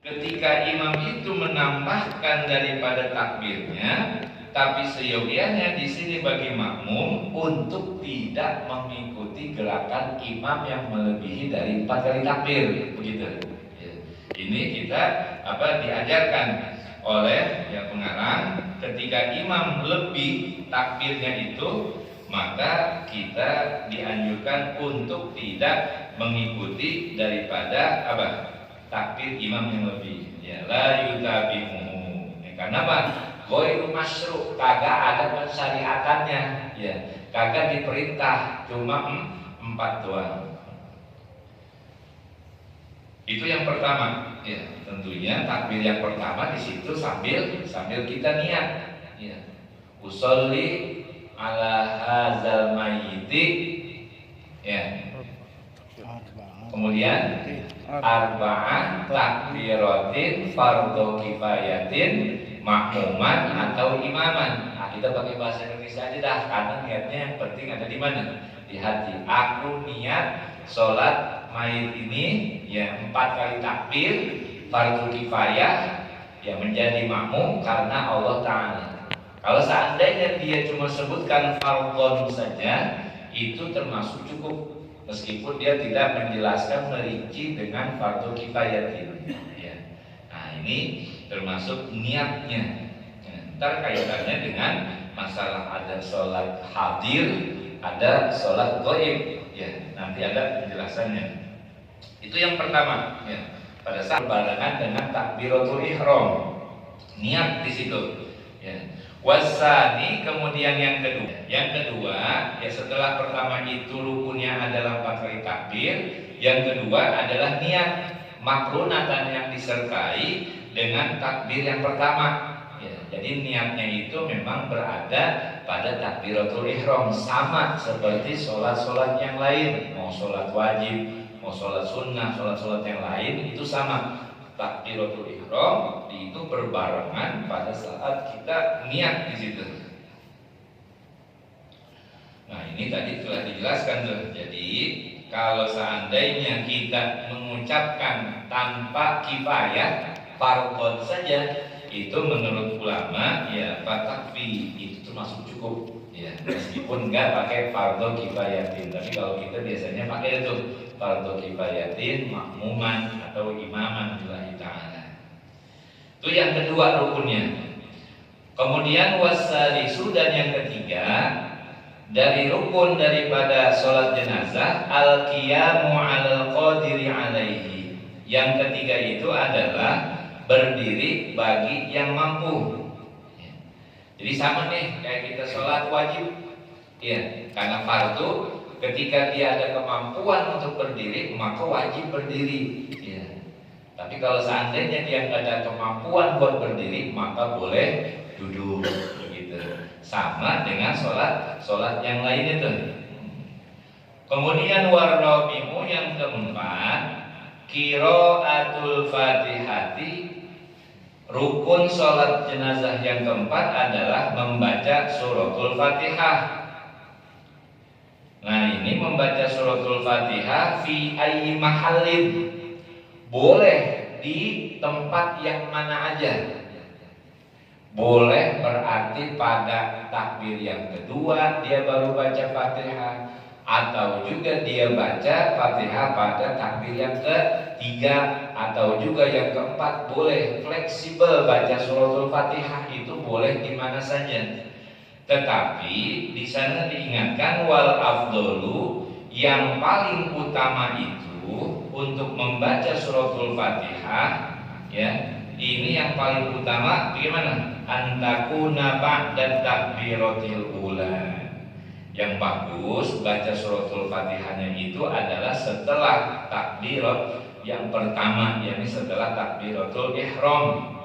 Ketika imam itu menambahkan daripada takbirnya, tapi seyogianya di sini bagi makmum untuk tidak mengikuti gerakan imam yang melebihi dari 4 kali takbir, begitu. Ya. Ini kita diajarkan oleh yang pengarang, ketika imam lebih takbirnya itu, maka kita dianjurkan untuk tidak mengikuti daripada takbir imam yang lebih. Ya, la yutabi'uhu. Karena apa? Ghairu masyru', kagak ada pensyariatannya. Ya, kagak diperintah, cuma 4 doang. Itu yang pertama. Ya, tentunya takbir yang pertama di situ sambil kita niat. Ya. Usolli ala hadzal mayyiti. Ya. Kemudian arba'ah takbiratin fardhu kifayatin makmuman atau imaman. Nah, kita pakai bahasa Indonesia aja dah, karena niatnya yang penting ada di mana? Di hati. Aku niat sholat mayit ini ya 4 kali takbir fardhu kifayah, ya menjadi makmum karena Allah Ta'ala. Kalau seandainya dia cuma sebutkan fardhon saja, itu termasuk cukup. Meskipun dia tidak menjelaskan merinci dengan fardhu kifayatin. Ya. Nah, ini termasuk niatnya. Ya, ntar kaitannya dengan masalah ada sholat hadir, ada sholat ghaib. Ya, nanti ada penjelasannya. Itu yang pertama. Ya. Pada saat berbarengan dengan takbiratul ihram, niat di situ. Ya. Wasani, kemudian yang kedua. Yang kedua, ya setelah pertama itu rukunnya adalah 4 kali takbir. Yang kedua adalah niat makrunatan yang disertai dengan takbir yang pertama. Ya, jadi niatnya itu memang berada pada takbiratul ihram, sama seperti sholat-sholat yang lain. Mau sholat wajib, mau sholat sunnah, sholat-sholat yang lain itu sama. Takbiratul ihram itu berbarengan pada saat kita niat di situ. Nah, ini tadi telah dijelaskan tuh. Jadi kalau seandainya kita mengucapkan tanpa kifayah, fardhon saja, itu menurut ulama ya fatakfi, itu termasuk cukup. Ya, meskipun enggak pakai fardhu kifayatin, tapi kalau kita biasanya pakai itu fardhu kifayatin, makmuman atau imaman lillahi ta'ala. Itu yang kedua rukunnya. Kemudian wasalisu, dan yang ketiga dari rukun daripada sholat jenazah al-qiyamu 'alal qadiri 'alaihi. Yang ketiga itu adalah berdiri bagi yang mampu. Jadi sama nih kayak kita sholat wajib, ya, karena fardu ketika dia ada kemampuan untuk berdiri maka wajib berdiri, ya. Tapi kalau seandainya dia nggak ada kemampuan buat berdiri maka boleh duduk, begitu. Sama dengan sholat yang lain itu. Kemudian warabi'u, yang keempat, qiraatul fatihati. Rukun sholat jenazah yang keempat adalah membaca suratul Fatihah. Nah, ini membaca suratul Fatihah fi ayyi mahallin, boleh di tempat yang mana aja. Boleh berarti pada takbir yang kedua dia baru baca Fatihah, atau juga dia baca Fatihah pada takbir yang ketiga, atau juga yang keempat. Boleh fleksibel baca suratul Fatihah, itu boleh di mana saja. Tetapi di sana diingatkan wal afdolu, yang paling utama itu untuk membaca suratul Fatihah, ya, ini yang paling utama bagaimana? Antakuna ba'da takbiratil ula. Yang bagus baca suratul Fatihahnya itu adalah setelah takbirat yang pertama, yakni setelah takbiratul ihram.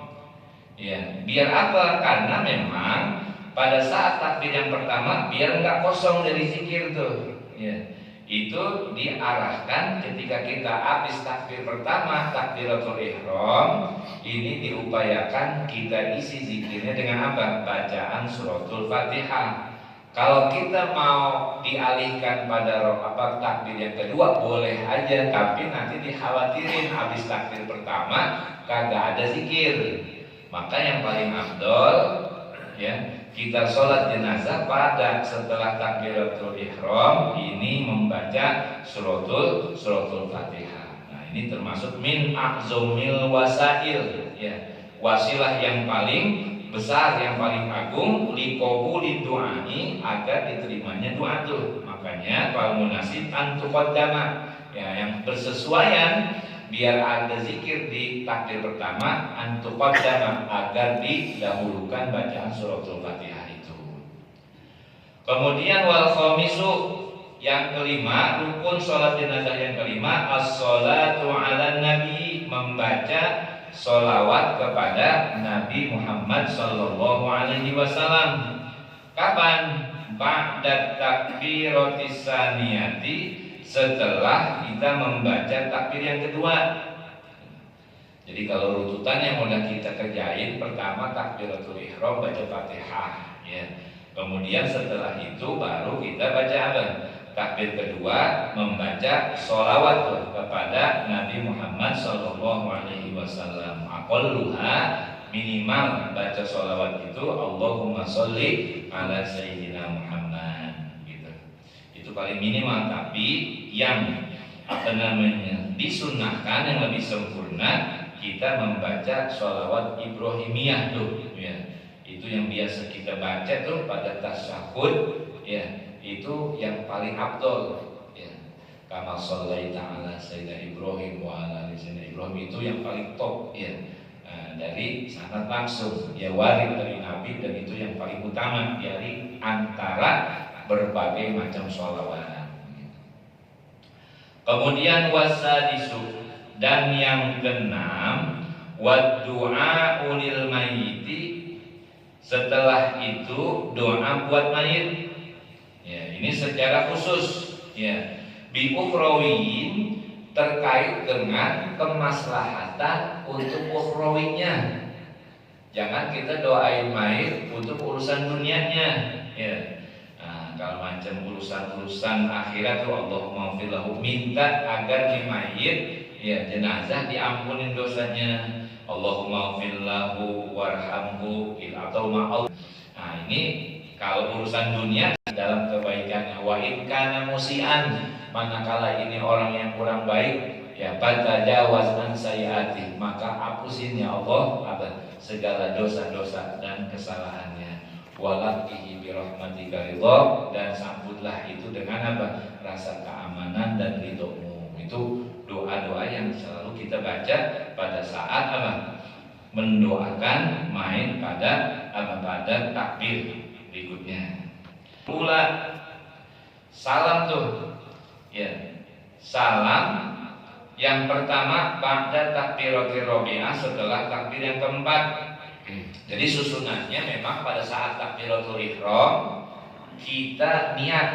Ya, biar apa? Karena memang pada saat takbir yang pertama biar nggak kosong dari zikir tuh. Ya, itu diarahkan ketika kita habis takbir pertama, takbiratul ihram, ini diupayakan kita isi zikirnya dengan apa? Bacaan suratul Fatihah. Kalau kita mau dialihkan pada takbir yang kedua boleh aja, tapi nanti dikhawatirin habis takbir pertama kagak ada zikir. Maka yang paling afdol ya, kita sholat jenazah pada setelah takbiratul ihram ini membaca suratul Fatihah. Nah, ini termasuk min a'zamil wasail ya, wasilah yang paling besar, yang paling agung liqabuli du'ai, agar diterimanya doa tuh. Makanya wal munasib an tuqaddama ya, yang bersesuaian biar ada zikir di takbir pertama an tuqaddama, agar didahulukan bacaan suratul Fatihah itu. Kemudian wal khamisu, yang kelima, rukun sholat jenazah yang kelima as-sholatu ala nabi, membaca sholawat kepada Nabi Muhammad Sallallahu Alaihi Wasallam. Kapan? Ba'da takbiratis saniyati, setelah kita membaca takbir yang kedua. Jadi kalau rututannya mulai kita kerjain, pertama takbiratul ihram baca Fatihah ya. Kemudian setelah itu baru kita baca apa? Takbir kedua membaca sholawat kepada Nabi Muhammad Sallallahu Alaihi Wasallam. Aqalluha, minimal baca sholawat itu Allahumma sholli ala sayyidina Muhammad gitu. Itu paling minimal. Tapi yang disunnahkan, yang lebih sempurna, kita membaca sholawat Ibrahimiyah tuh ya. Itu yang biasa kita baca tuh pada tasyahud ya. Itu yang paling afdol ya. Kama shallaita ala sayyidina Ibrahim wa ala ali sayyidina Ibrahim, itu yang paling top ya. Dari sanad langsung ya, warid dari Nabi, dan itu yang paling utama dari antara berbagai macam sholawat. Kemudian wasadisu, dan yang keenam wa du'a ulil mayyiti, setelah itu doa buat mayit. Ya, ini secara khusus ya, bi ukhrawiyin, terkait dengan kemaslahatan untuk ukhrawinya. Jangan kita doain mayit untuk urusan dunianya ya. Nah, kalau macam urusan akhirat tuh Allahumma fir lahu, minta agar di mayit ya jenazah diampunin dosanya. Allahumma fir lahu warhamhu atau ma'al. Nah, ini kalau urusan dunia dalam kebaikannya, wa in kana musian, manakala ini orang yang kurang baik ya, fatajawaz an sayiati, maka hapusin ya Allah segala dosa-dosa dan kesalahannya. Walaqihi bi rahmatika ridha, dan sambutlah itu dengan rasa keamanan dan ridhomu. Itu doa-doa yang selalu kita baca pada saat mendoakan mayit pada takbir berikutnya. Pula salam tuh ya, salam yang pertama ba'da takbiratir rabi'ah, setelah takbir yang keempat. Jadi susunannya memang pada saat takbiratul ihram kita niat,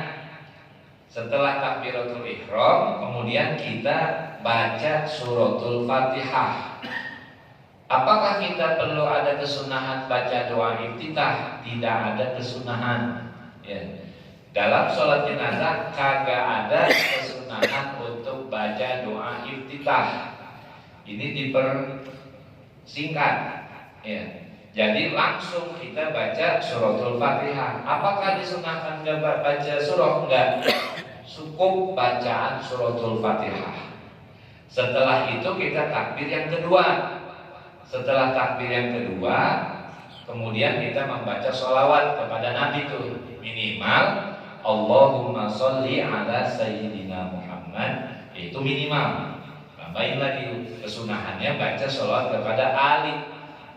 setelah takbiratul ihram kemudian kita baca suratul Fatihah. Apakah kita perlu ada kesunahan baca doa iftitah? Tidak ada kesunahan ya. Dalam sholat jenazah kagak ada kesunahan untuk baca doa iftitah. Ini dipersingkat ya. Jadi langsung kita baca suratul Fatihah. Apakah disunahkan baca surah? Enggak. Cukup bacaan suratul Fatihah. Setelah itu kita takbir yang kedua. Setelah takbir yang kedua, kemudian kita membaca sholawat kepada Nabi itu minimal Allahumma sholli ala sayyidina Muhammad, itu minimal. Tambahin lagi kesunahannya baca sholawat kepada Ali,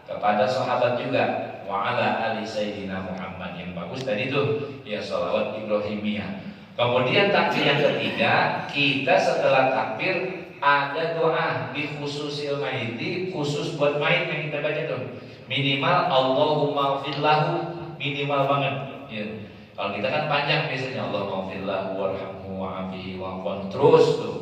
kepada sahabat juga, wa ala ali sayyidina Muhammad, yang bagus tadi itu ya sholawat Ibrahimiyah. Kemudian takbir yang ketiga, kita setelah takbir ada doa di khususil maiti, khusus buat mayit yang kita baca tuh minimal Allahumma fillahu, minimal banget ya. Kalau kita kan panjang biasanya Allahumma fillahu warhamhu wa'afihi wa'afwan terus tuh.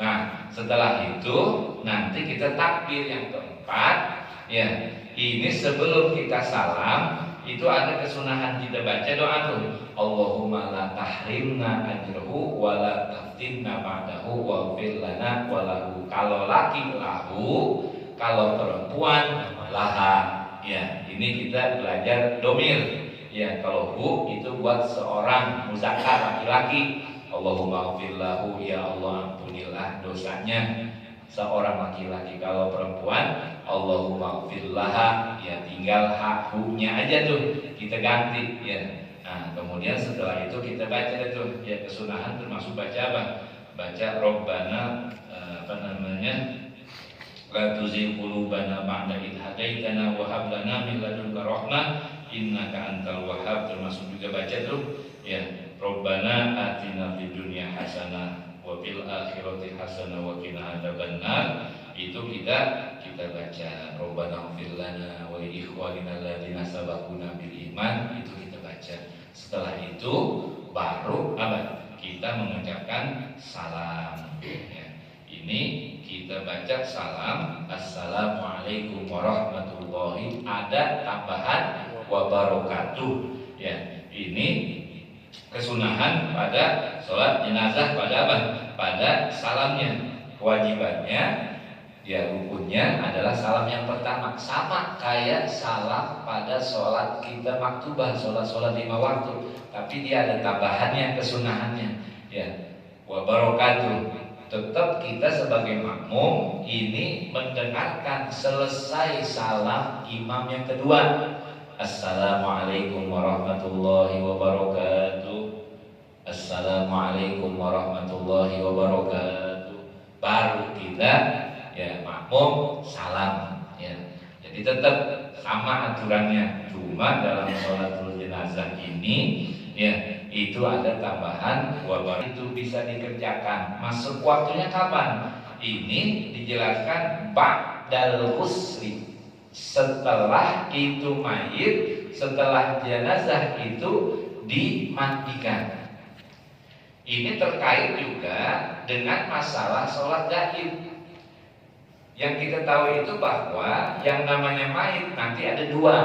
Nah setelah itu nanti kita takbir yang keempat ya. Ini sebelum kita salam itu ada kesunahan kita baca doa tuh. Allahumma la tahrimna ajruhu wa la taftinna ba'dahu waghfir lana wa lahu. Kalau laki lahu, kalau perempuan laha. Ya, ini kita belajar domir. Ya, kalau hu itu buat seorang muzakkar laki-laki. Allahumma ighfir lahu, ya Allah ampunilah dosanya seorang laki-laki. Kalau perempuan, Allahumma ighfir laha, ya tinggal hu-nya aja tuh kita ganti ya. Nah, kemudian setelah itu kita baca itu ya, kesunahan termasuk baca apa? Baca Rabbana la tuzigh qulubana ba'da idh hadaitana wa hab lana min ladunka rahmah innaka antal wahhab. Termasuk juga baca tuh ya, Rabbana atina fid dunya hasanah wa fil akhirati hasanah wa qina adzabannar. Itu kita baca Rabbana ighfir lana wa li ikhwanina alladziina sabaquna bil iman. Itu kita baca. Setelah itu baru apa? Kita mengucapkan salam ya. Ini kita baca salam, assalamualaikum warahmatullahi, ada tambahan wabarakatuh ya. Ini kesunahan pada sholat jenazah pada apa? Pada salamnya. Kewajibannya ya, rukunnya adalah salam yang pertama, sama kayak salam pada sholat kita maktubah, sholat 5 waktu, tapi dia ada tambahannya, kesunahannya ya, wabarakatuh. Tetap kita sebagai makmum ini mendengarkan selesai salam imam yang kedua, assalamualaikum warahmatullahi wabarakatuh, assalamualaikum warahmatullahi wabarakatuh. Baru kita ya makmum salam ya. Jadi tetap sama aturannya, cuma dalam sholatul jenazah ini ya itu ada tambahan wabarakatuh. Itu bisa dikerjakan. Masuk waktunya kapan? Ini dijelaskan ba'dal ghusli, setelah itu mayit, setelah jenazah itu dimandikan. Ini terkait juga dengan masalah sholat gaib. Yang kita tahu itu bahwa yang namanya mayit nanti ada dua.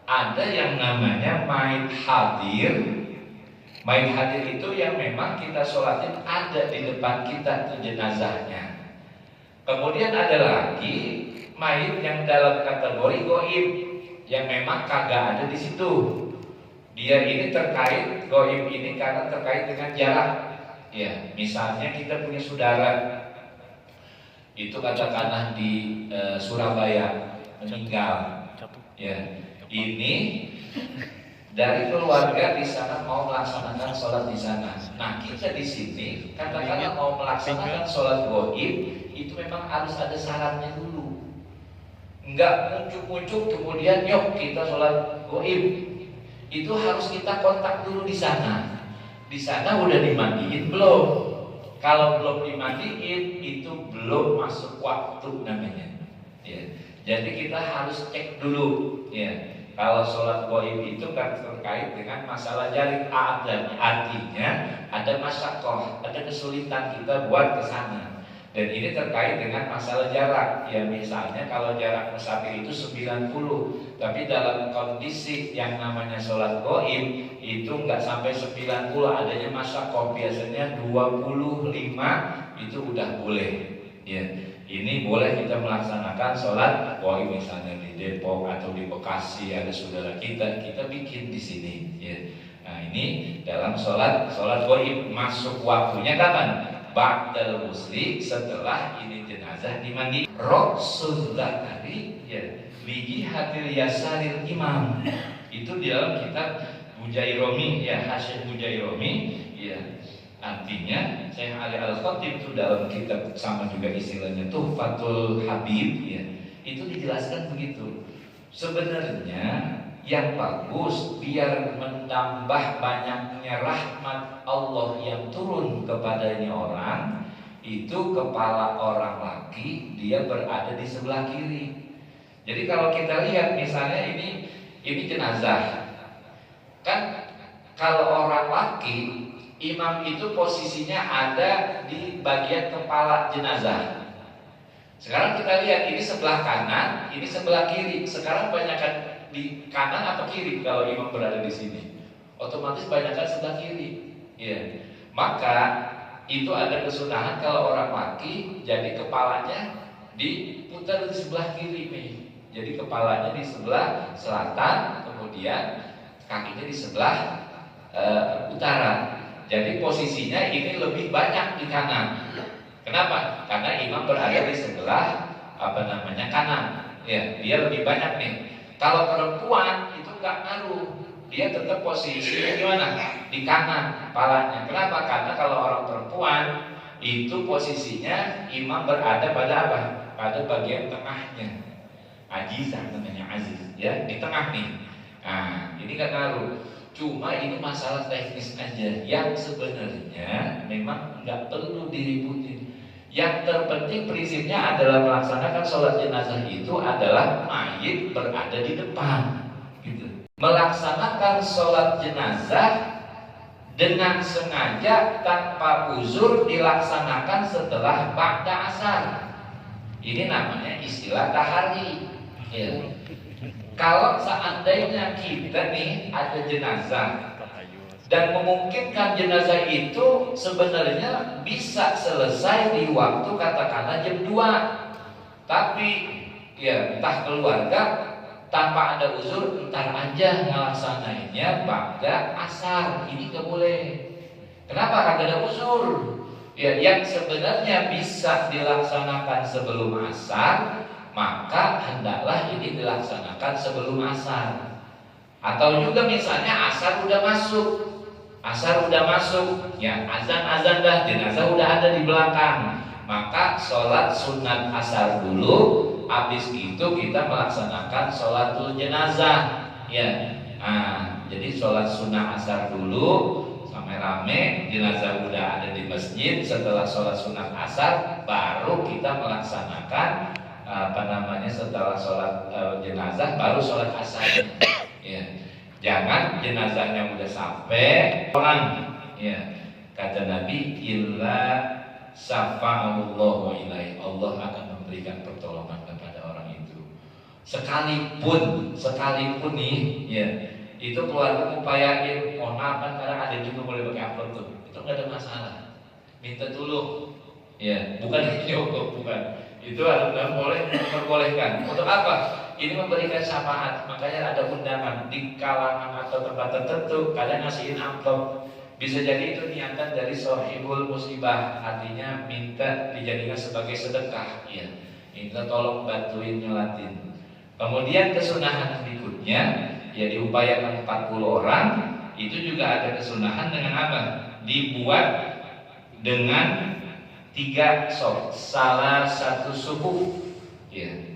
Ada yang namanya mayit hadir. Mayit hadir itu yang memang kita sholatin ada di depan kita tuh jenazahnya. Kemudian ada lagi mayit yang dalam kategori goib, yang memang kagak ada di situ. Dia ini terkait goib ini karena terkait dengan jarak. Ya, misalnya kita punya saudara itu katakanlah di Surabaya meninggal. Ya, ini dari keluarga di sana mau melaksanakan sholat di sana. Nah, kita di sini katakanlah mau melaksanakan sholat goib, itu memang harus ada syaratnya dulu. Enggak muncul-muncul kemudian yuk kita sholat goib. Itu harus kita kontak dulu di sana. Di sana udah dimandiin belum? Kalau belum dimandiin itu belum masuk waktu namanya. Ya. Jadi kita harus cek dulu. Ya. Kalau sholat goib itu kan terkait dengan masalah jarik, artinya ada masyakoh, ada kesulitan kita buat ke sana. Dan ini terkait dengan masalah jarak. Ya misalnya kalau jarak musafir itu 90, tapi dalam kondisi yang namanya sholat goib itu nggak sampai 90, adanya masyakoh, biasanya 25 itu udah boleh. Ya. Ini boleh kita melaksanakan sholat goib misalnya di Depok atau di Bekasi ada saudara kita bikin di sini. Ya. Nah ini dalam sholat goib masuk waktunya kapan? Ba'dal ghusli, setelah ini jenazah dimandi. Rasulullah tadi ya biji hatil yasaril imam itu di dalam kitab Bujairomi ya, Hasyih Bujairomi ya. Artinya Syekh Ali Al-Khatib itu dalam kitab sama juga istilahnya Tuhfatul Habib ya, itu dijelaskan begitu. Sebenarnya yang bagus biar menambah banyaknya rahmat Allah yang turun kepadanya orang, itu kepala orang laki dia berada di sebelah kiri. Jadi kalau kita lihat misalnya ini jenazah, kan kalau orang laki imam itu posisinya ada di bagian kepala jenazah. Sekarang kita lihat ini sebelah kanan, ini sebelah kiri. Sekarang banyakkan di kanan atau kiri kalau imam berada di sini? Otomatis banyakkan sebelah kiri. Ya. Maka itu ada kesunahan kalau orang mati, jadi kepalanya diputar di sebelah kiri nih. Jadi kepalanya di sebelah selatan, kemudian kakinya di sebelah utara. Jadi posisinya ini lebih banyak di kanan. Kenapa? Karena imam berada di sebelah kanan. Ya, dia lebih banyak nih. Kalau perempuan itu nggak ngaruh, dia tetap posisinya gimana? Di kanan kepalanya. Kenapa? Karena kalau orang perempuan itu posisinya imam berada pada apa? Pada bagian tengahnya. Ajizah namanya aziz, ya di tengah nih. Nah, ini nggak ngaruh. Cuma ini masalah teknis aja yang sebenarnya memang nggak perlu diributin. Yang terpenting prinsipnya adalah melaksanakan sholat jenazah itu adalah mayit berada di depan, gitu. Melaksanakan sholat jenazah dengan sengaja tanpa uzur dilaksanakan setelah ba'da asar. Ini namanya istilah tahari. Ya. Kalau seandainya kita nih ada jenazah dan memungkinkan jenazah itu sebenarnya bisa selesai di waktu katakanlah jam 2, tapi ya entah keluarga tanpa ada uzur entar aja ngelaksanainnya ba'da asar. Ini gak boleh. Kenapa? Kagak ada uzur. Ya, yang sebenarnya bisa dilaksanakan sebelum asar, maka hendaklah ini dilaksanakan sebelum asar. Atau juga misalnya asar udah masuk, ya azan dah, jenazah udah ada di belakang, maka sholat sunat asar dulu, habis itu kita melaksanakan sholatul jenazah, ya. Nah, jadi sholat sunat asar dulu rame, jenazah udah ada di masjid. Setelah sholat sunat asar, baru kita melaksanakan setelah sholat jenazah, baru sholat asar. Ya. Jangan jenazahnya udah sampai orang, ya. Kata Nabi, illa syafa'allahu ilaihi, Allah akan memberikan pertolongan kepada orang itu. Sekalipun nih, ya, itu keluarga upayain, mohon maaf kan kadang ada juga boleh pakai amplop tuh, itu nggak ada masalah, minta dulu, ya, bukan nyogok, bukan, itu adalah boleh memperbolehkan. Untuk apa? Ini memberikan syafaat. Makanya ada undangan di kalangan atau tempat tertentu, kadang ngasihin amplop. Bisa jadi itu niatan dari sohibul musibah, artinya minta dijadikan sebagai sedekah, ya, minta tolong bantuin nyolatin. Kemudian kesunahan berikutnya, ya diupayakan 40 orang, itu juga ada kesunahan dengan apa? Dibuat dengan 3 sof, salah satu subuh. Ya.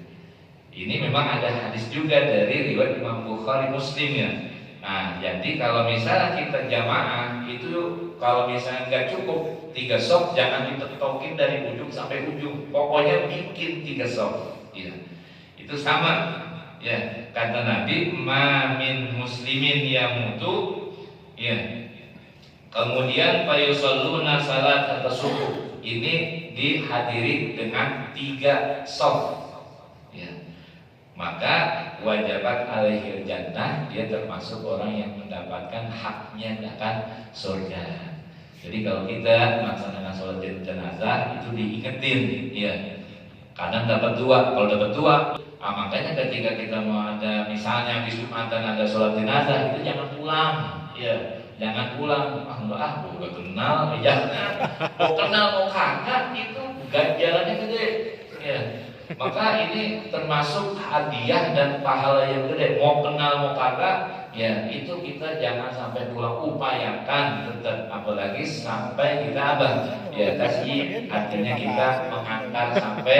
Ini memang ada hadis juga dari riwayat Imam Bukhari Muslim, ya. Nah, jadi kalau misalnya kita jamaah itu, kalau misalnya nggak cukup 3 sof, jangan ditetokin dari ujung sampai ujung. Pokoknya bikin 3 sof. Ya. Itu sama. Ya, kata Nabi, ma min muslimin yamutu, ya. Kemudian fayusalluna salat atau subuh. Ini dihadiri dengan 3 sof. Ya. Maka wajabat alaihi jannah, dia termasuk orang yang mendapatkan haknya akan surga. Jadi kalau kita melaksanakan sholat jenazah itu diingetin, ya. Kadang dapat 2, kalau dapat 2. Makanya ketika kita mau ada, misalnya di Jumatan ada sholat jenazah, itu jangan pulang, ya, jangan pulang. Udah kenal, jangan. Mau kenal mau kagak itu ganjarannya gede, ya. Maka ini termasuk hadiah dan pahala yang gede. Mau kenal mau kagak, ya itu kita jangan sampai pulang. Upayakan tetap, apalagi sampai kita ya kasih, artinya kita mengantar sampai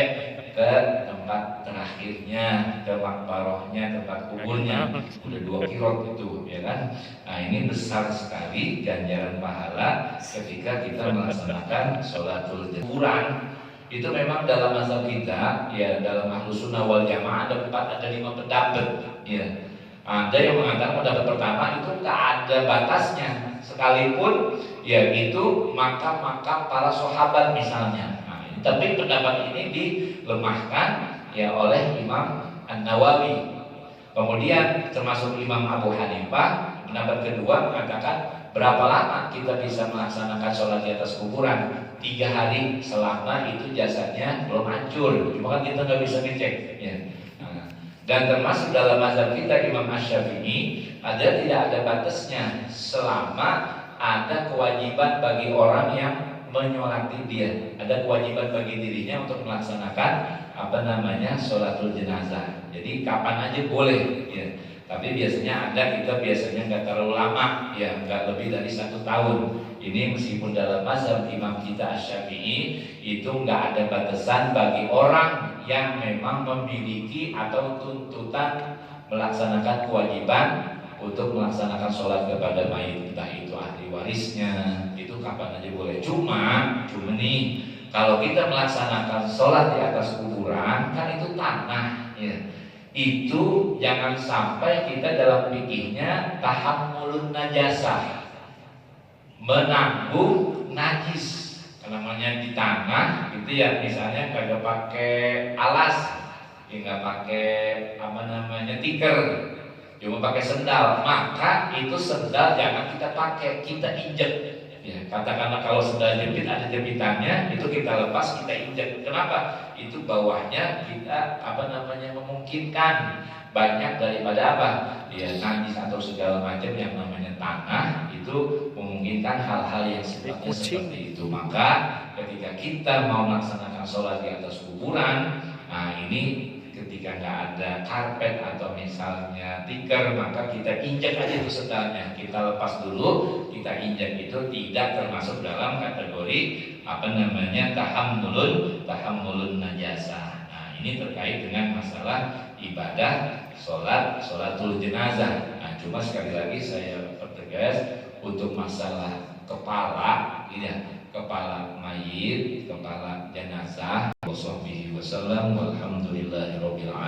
ke tempat terakhirnya, ke makbarohnya, tempat kuburnya. Udah 2 kilo itu, ya kan? Nah, ini besar sekali ganjaran pahala ketika kita melaksanakan sholatul jenazah. Itu memang dalam mazhab kita, ya, dalam Ahlus Sunnah wal Jamaah ada 5 pendapat, ya. Ada yang mengatakan pendapat pertama itu tak ada batasnya, sekalipun ya itu makam-makam para sahabat misalnya. Nah, Tapi pendapat ini dilemahkan ya oleh Imam An-Nawawi. Kemudian termasuk Imam Abu Hanifah, pendapat kedua mengatakan berapa lama kita bisa melaksanakan sholat di atas kuburan? 3 hari selama itu jasadnya belum hancur. Cuma kan kita nggak bisa ngecek ya. Dan termasuk dalam mazhab kita Imam Asy-Syafi'i tidak ada batasnya selama ada kewajiban bagi orang yang menyolati dia, ada kewajiban bagi dirinya untuk melaksanakan sholatul jenazah. Jadi kapan aja boleh ya. Tapi biasanya kita biasanya nggak terlalu lama ya, nggak lebih dari 1 tahun. Ini meskipun dalam mazhab Imam kita Asy-Syafi'i itu nggak ada batasan bagi orang yang memang memiliki atau tuntutan melaksanakan kewajiban untuk melaksanakan sholat kepada mayit, entah itu ahli warisnya, itu kapan aja boleh. Cuma nih kalau kita melaksanakan sholat di atas kuburan kan itu tanah ya. Itu jangan sampai kita dalam fikihnya tahammulun najasah, menanggung najis. Namanya di tanah gitu ya, misalnya kagak pakai alas, ya nggak pakai tikar, cuma pakai sendal, maka itu sendal jangan kita pakai, kita injek. Ya, katakanlah kalau sendal jepit ada jepitannya, itu kita lepas, kita injek. Kenapa? Itu bawahnya kita memungkinkan banyak daripada ya najis atau segala macam yang namanya tanah, itu memungkinkan hal-hal yang sifatnya seperti itu. Maka ketika kita mau melaksanakan sholat di atas kuburan, ini ketika nggak ada karpet atau misalnya tikar, maka kita injak aja itu sendalnya, kita lepas dulu, kita injak. Itu tidak termasuk dalam kategori tahammulun najasah. Ini terkait dengan masalah ibadah sholatul jenazah. Cuma sekali lagi saya pertegas untuk masalah kepala mayit, kepala jenazah. Wassallallahu walhamdulillahirabbil alamin.